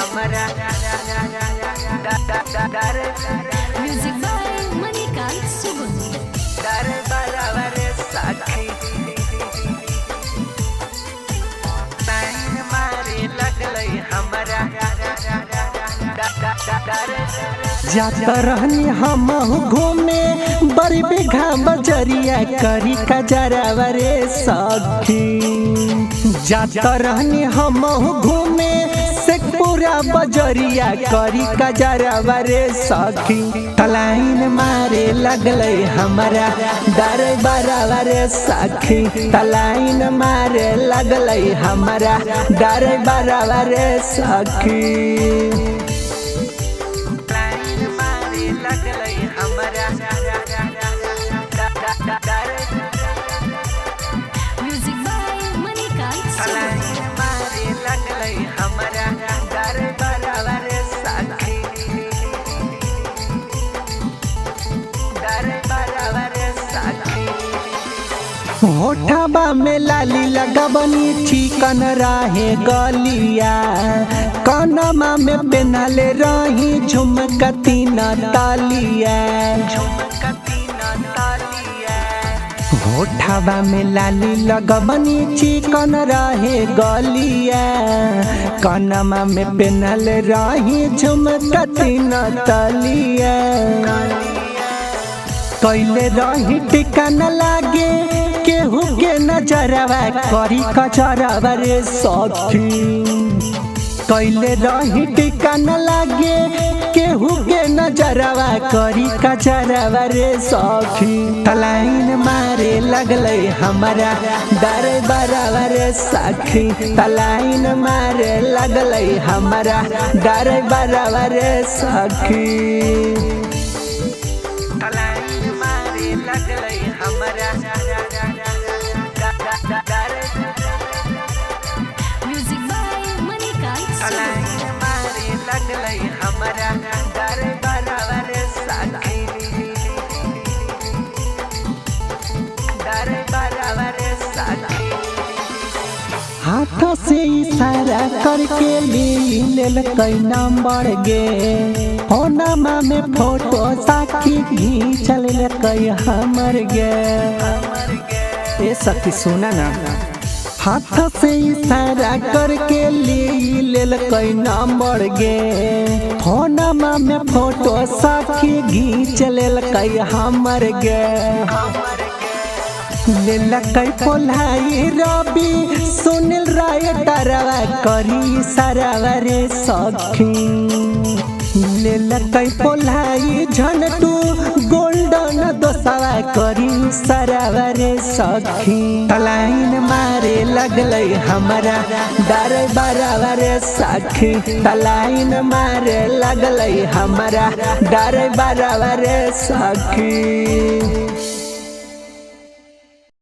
हमारा music by Manikant सुगुन डर बराबर साथी टाइम मारे लगलई हमारा जाता रहनी हम घूमे बड़ी बिघा बजरिया करी कजरावा रे सखी। जाता रहनी हम घूमे शेखपुरा बजरिया करी कजरावा रे सखी। तलाइन मारे लगले हमारा डर बराबर रे सखी। तलाइन मारे लगले हमारा डर बराबर रे सखी। म्यूजिक बाय मणिकांत सुगुन होठबा में लाली लगबनी चिकन रहे गलिया। कनमा में पेनले रही झुमकती न तालिया। होठबा में लाली लगबनी चिकन रहे गलिया। कनमा में पेनले रही झुमकती न तालिया। कैले रही टिका न लागे केहू के नजरवा करी कचरवा रे सखी। कैले रही टिका न लागे केहू के नजरवा करी कचरवा रे सखी। तलाइन मारे लगले हमारा डर बराबर रे सखी। तलाइन मारे लगले हमारा डर बराबर रे सखी। म्यूजिक बाय मणिकांत सुगुन हाथ से इशारा करके लेल कई नंबर गे। होनमा में फोटो साखी घींचल कई हमर गे। ए सखी सुना ना। हाथ से इशारा करके लेल कई नंबर गे। होनमा में फोटो साखी घींचल कई हमर गे। लेला कई पोलाई रवि सुनील राय डरवा करी सरावा रे सखी। लेला कई पोलाई झनटू गोल्डन दोसवा करी सरावा रे सखी। तलाइन मारे लगले हमारा डर बराबर रे सखी। तलाइन मारे लगले हमारा डर बराबर रे सखी।